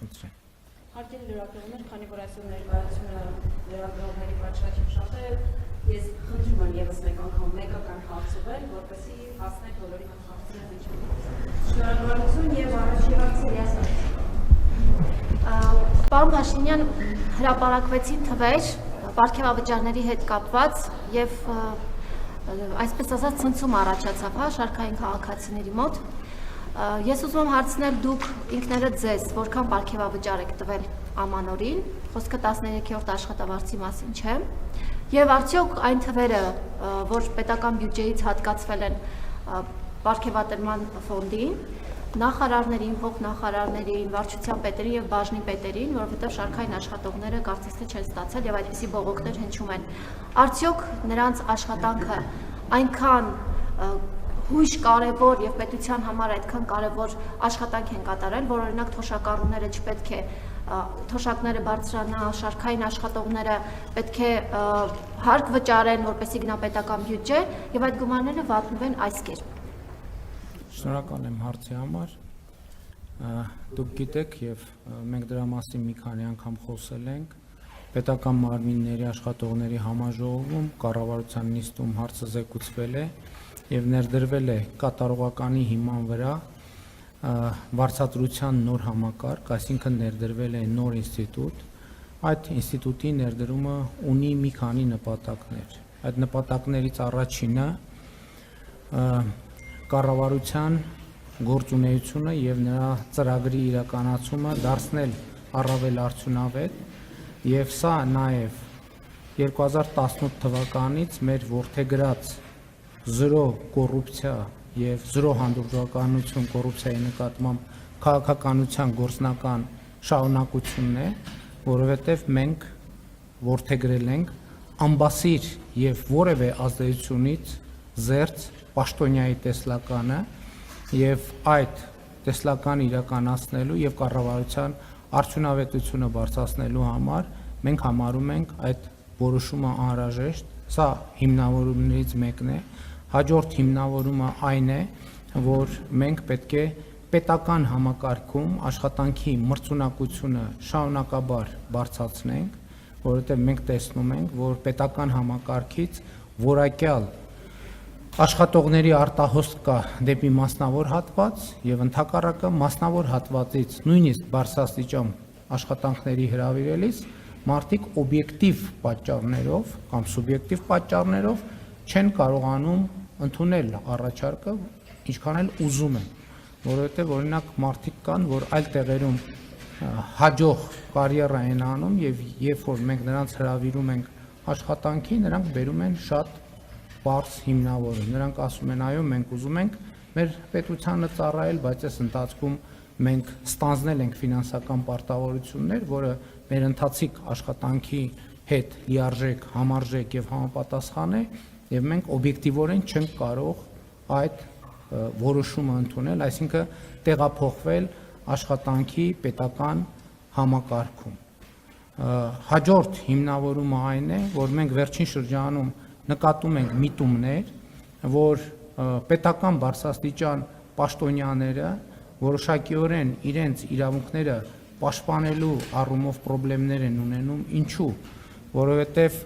խնդրեմ։ Հարկելի լրագրողներ, քանի որ այսօր ներկայացումը լրագրողների պատշաճ շատ է, ես խնդրում եմ եւս մեկ անգամ մեկական հարց ուղղել, որպեսզի հասնենք բոլորի հարցերին ինչպես։ Շնորհակալություն եւ առաջին հարցը ես։ Պարոն Փաշինյան, հրապարակվեցին թվեր պարգևավճարների հետ կապված եւ այսպես ասած ցնցում առաջացավ, հա, շարքային քաղաքացիների մոտ։ Ես ուզում եմ հարցնել դուք ինքներդ ձեզ որքան պարգևավճար եք տվել ամանորին, խոսքը 13-րդ աշխատավարձի մասին չէ, եւ արդյոք այն թվերը, որ պետական բյուջեից հատկացվել են պարգևատրման ֆոնդին, նախարարներին, փոխնախարարներին, վարչության պետերին եւ բաժնի պետերին, որովհետեւ շարքային աշխատողները կարծես թե չեն ստացել եւ այդպիսի բողոքներ հնչում են։ Արդյոք նրանց աշխատանքը այնքան հույժ կարևոր եւ պետության համար այդքան կարևոր աշխատանք են կատարել, որ օրինակ թոշակառուները չպետք է թոշակները բարձրանա, շարքային աշխատողները պետք է հարկ վճարեն, որպեսզի գնա պետական բյուջե եւ այդ գումարները վատնվեն այս կերպ։ Շնորհակալ եմ հարցի համար։ Դուք գիտեք եւ մենք դրա մասին մի քանի անգամ խոսել ենք պետական մարմինների աշխատողների համաժողովում կառավարության նիստում հարցը զեկուցվել է եւ ներդրվել է կատարողականի հիման վրա վարձատրության նոր համակարգ, այսինքն ներդրվել է նոր ինստիտուտ։ Այդ ինստիտուտի ներդրումը ունի մի քանի նպատակներ։ Այդ նպատակներից առաջինը կառավարության գործունեությունը եւ նրա ծրագրի իրականացումը դարձնել առավել արդյունավետ եւ սա նաեւ 2018 թվականից մեր որդեգրած 0 կոռուպցիա եւ 0 հանդուրժողականություն կոռուպցիայի նկատմամբ քաղաքականության գործնական շարունակությունն է, որովհետեւ մենք որդեգրել ենք ամբասիր եւ որևէ ազդեցությունից զերծ պաշտոնյայի տեսլականը եւ այդ տեսլականը իրականացնելու եւ կառավարության արդյունավետությունը բարձրացնելու համար մենք համարում ենք այդ որոշումը անհրաժեշտ, սա հիմնավորումներից մեկն է, հաջորդ հիմնավորումը այն է, որ մենք պետք է պետական համակարգում աշխատանքի մրցունակությունը շարունակաբար բարձրացնենք, որովհետեւ մենք տեսնում ենք, որ պետական համակարգից որակյալ աշխատողների արտահոսք կա դեպի մասնավոր հատված եւ ընդհակառակը մասնավոր հատվածից նույնիսկ բարձրաստիճան աշխատանքների հրավիրելիս մարդիկ օբյեկտիվ պատճառներով կամ սուբյեկտիվ պատճառներով չեն կարողանում ընդունել առաջարկը, ինչքան էլ ուզում են, որովհետեւ օրինակ մարդիկ կան, որ այլ տեղերում հաջող կարիերա են անում եւ երբ որ մենք նրանց հրավիրում ենք աշխատանքի, նրանք բերում են շատ բարձ հիմնավորում։ Նրանք ասում են, այո, մենք ուզում ենք մեր պետությանը ծառայել, բայց այս ընթացքում մենք ստանձնել ենք ֆինանսական պարտավորություններ, որը մեր ընթացիկ աշխատանքի հետ լիարժեք, համարժեք եւ համապատասխան է, եւ մենք օբյեկտիվորեն չենք կարող այդ որոշումը ընդունել, այսինքն տեղափոխվել աշխատանքի պետական համակարգում։ Հաջորդ հիմնավորումը այն է, որ մենք վերջին շրջանում նկատում ենք միտումներ, որ պետական բարձրաստիճան պաշտոնյաները որոշակիորեն իրենց իրավունքները պաշտպանելու առումով խնդիրներ են ունենում, ինչու, որովհետև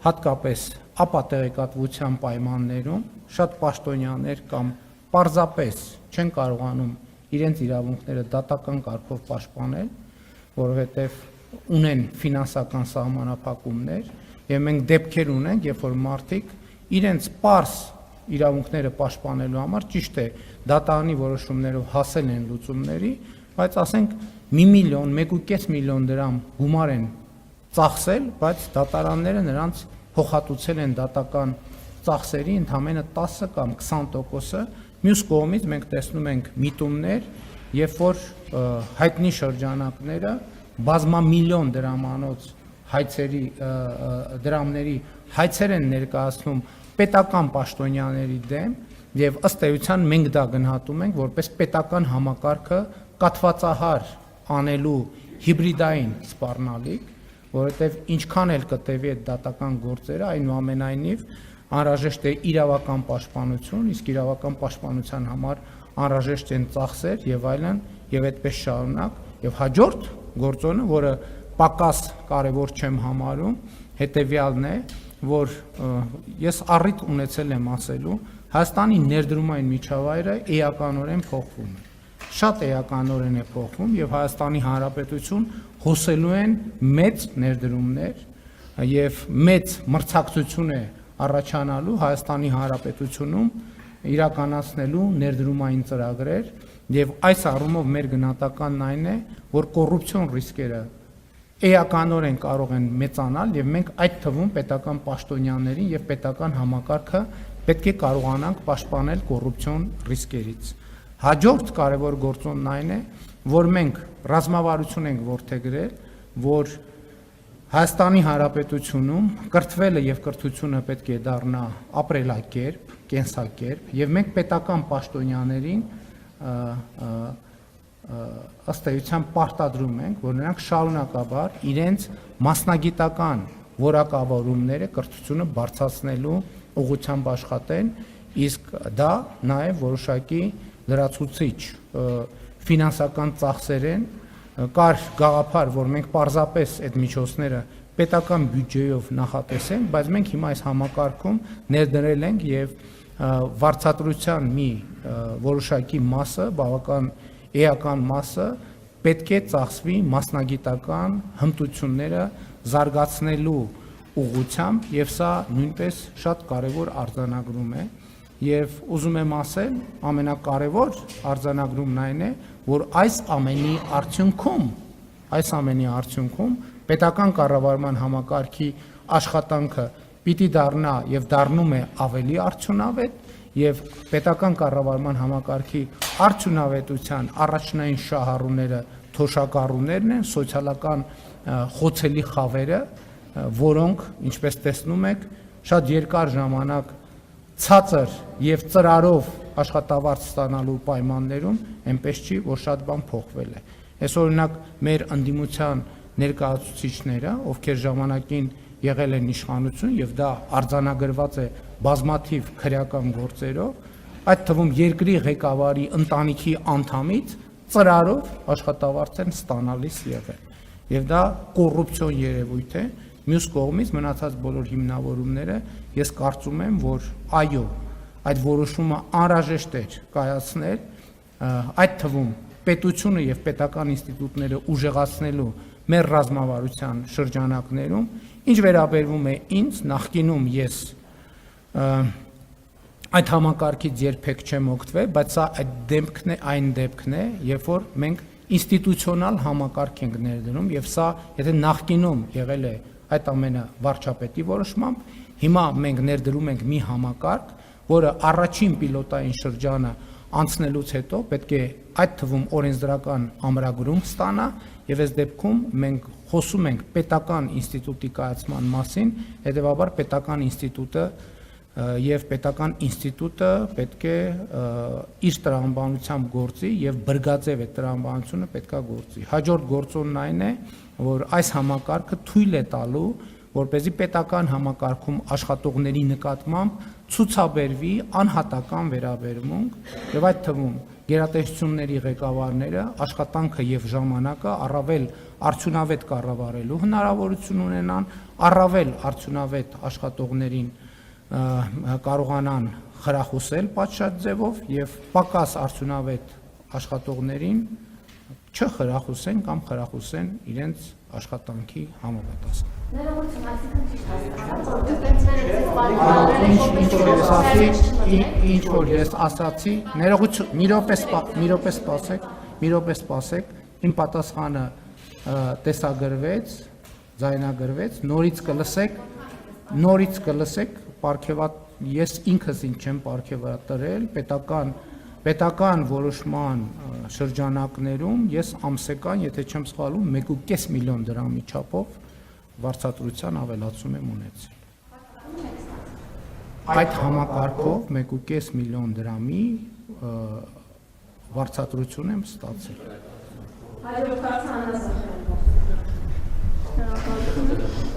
հատկապես ապատեղեկատվության պայմաններում շատ պաշտոնյաներ կամ պարզապես չեն կարողանում իրենց իրավունքները դատական կարգով պաշտպանել, որովհետև ունեն ֆինանսական սահմանափակումներ եւ մենք դեպքեր ունենք, երբ որ մարդիկ իրենց պարզ իրավունքները պաշտպանելու համար ճիշտ է դատարանի որոշումներով հասել են լուծումների, բայց ասենք 1 միլիոն, 1.5 միլիոն դրամ գումար են ծախսել, բայց դատարանները նրանց փոխհատուցել են դատական ծախսերի ընդամենը 10 կամ 20%-ը, մյուս կողմից մենք տեսնում ենք միտումներ, երբ որ հայտնի շրջանակները բազմամիլիոն դրամանոց հայցերի դրամների հայցեր են ներկայացնում պետական պաշտոնյաների դեմ եւ ըստ էության մենք դա գնահատում ենք որպես պետական համակարգը կաթվածահար անելու հիբրիդային սպառնալիք, որովհետեւ ինչքան էլ կտևի այդ դատական գործերը, այնուամենայնիվ անհրաժեշտ է իրավական պաշտպանություն, իսկ իրավական պաշտպանության համար անհրաժեշտ են ծախսեր եւ այլն եւ այդպես շարունակ եւ հաջորդ գործոնը, որը պակաս կարևոր չեմ համարում, հետևյալն է, որ ես առիթ ունեցել եմ ասելու, Հայաստանի ներդրումային միջավայրը էականորեն փոխվում է։ Շատ էականորեն է փոխվում եւ Հայաստանի Հանրապետություն հոսելու են մեծ ներդրումներ եւ մեծ մրցակցություն է առաջանալու Հայաստանի Հանրապետությունում իրականացնելու ներդրումային ծրագրեր եւ այս առումով մեր գնահատականն այն է, որ կոռուպցիոն ռիսկերը էականորեն կարող են մեծանալ եւ մենք այդ թվում պետական պաշտոնյաներին եւ պետական համակարգը պետք է կարողանանք պաշտպանել կոռուպցիոն ռիսկերից։ Հաջորդ կարևոր գործոնն այն է, որ մենք ռազմավարություն ենք որդեգրել, որ Հայաստանի Հանրապետությունում կրթվելը եւ կրթությունը պետք է դառնա ապրելակերպ, կենսակերպ եւ մենք պետական պաշտոնյաներին ըստ էության պարտադրում ենք, որ նրանք շարունակաբար իրենց մասնագիտական որակավորումները կրթությունը բարձրացնելու ուղղությամբ աշխատեն, իսկ դա նաեւ որոշակի լրացուցիչ ֆինանսական ծախսերեն կար գաղափար, որ մենք պարզապես այդ միջոցները պետական բյուջեով նախատեսենք, բայց մենք հիմա այս համակարգում ներդրել ենք եւ վարձատրության մի որոշակի մասը, բավական էական մասը պետք է ծախսվի մասնագիտական հմտությունները զարգացնելու ուղղությամբ եւ սա նույնպես շատ կարեւոր արձանագրում է եւ ուզում եմ ասել ամենակարևոր արձանագրումն այն է, որ այս ամենի արդյունքում պետական կառավարման համակարգի աշխատանքը պիտի դառնա եւ դառնում է ավելի արդյունավետ եւ պետական կառավարման համակարգի արդյունավետության առաջնային շահառուները թոշակառուներն են, սոցիալական խոցելի խավերը, որոնք, ինչպես տեսնում եք, շատ երկար ժամանակ ցածր եւ ծրարով աշխատավարձ ստանալու պայմաններում այնպես չի, որ շատ բան փոխվել է։ Այս օրինակ մեր ընդդիմության ներկայացուցիչները, ովքեր ժամանակին եղել են իշխանություն եւ դա արձանագրված է բազմաթիվ քրեական գործերով, այդ թվում երկրի ղեկավարի ընտանիքի անդամից ծրարով աշխատավարձ են ստանալիս եղել։ Եվ դա կոռուպցիոն երևույթ է։ Մյուս կողմից մնացած բոլոր հիմնավորումները ես կարծում եմ, որ այո, այդ որոշումը անհրաժեշտ էր կայացնել, այդ թվում պետությունը եւ պետական ինստիտուտները ուժեղացնելու մեր ռազմավարության շրջանակներում, ինչ վերաբերվում է ինձ, նախկինում ես այդ համակարգից երբեք չեմ օգտվել, բայց սա այն դեպքն է, երբ որ մենք ինստիտուցիոնալ համակարգ ենք ներդնում եւ սա, եթե նախկինում եղել է այդ ամենը վարչապետի որոշմամբ, հիմա մենք ներդրում ենք մի համակարգ, որը առաջին պիլոտային շրջանը անցնելուց հետո պետք է այդ թվում օրենսդրական ամրագրում ստանա եւ այս դեպքում մենք խոսում ենք պետական ինստիտուտի կայացման մասին, հետեւաբար պետական ինստիտուտը եւ պետական ինստիտուտը պետք է իր տրամաբանությամբ գործի եւ բրգաձև է տրամաբանությունը պետքա գործի։ Հաջորդ գործոնն այն է, որ այս համակարգը թույլ է տալու, որպեսզի պետական համակարգում աշխատողների նկատմամբ ցուցաբերվի անհատական վերաբերմունք եւ այդ թվում գերատեսչությունների ղեկավարները աշխատանքը եւ ժամանակը առավել արդյունավետ կառավարելու հնարավորություն ունենան, առավել արդյունավետ աշխատողներին կարողանան խրախուսել պատշաճ ձևով եւ պակաս արդյունավետ աշխատողներին չխրախուսեն կամ խրախուսեն իրենց աշխատանքի համապատասխան։ Ներողություն, այսինքն ճիշտ ասացիք, ինչ որ ես ասացի, ներողություն, մի րոպե սպասեք, իմ պատասխանը տեսագրվեց, ձայնագրվեց, նորից կլսեք, ես ինքս ինձ չեմ պարգևատրել, պետական որոշման շրջանակներում ես ամսական, եթե չեմ սխալվում, 1.5 միլիոն դրամի չափով վարձատրության ավելացում եմ ունեցել։ Այդ համակարգով 1.5 միլիոն դրամի վարձատրություն եմ ստացել։ Հաջորդ հարցը Աննա Սախարյան։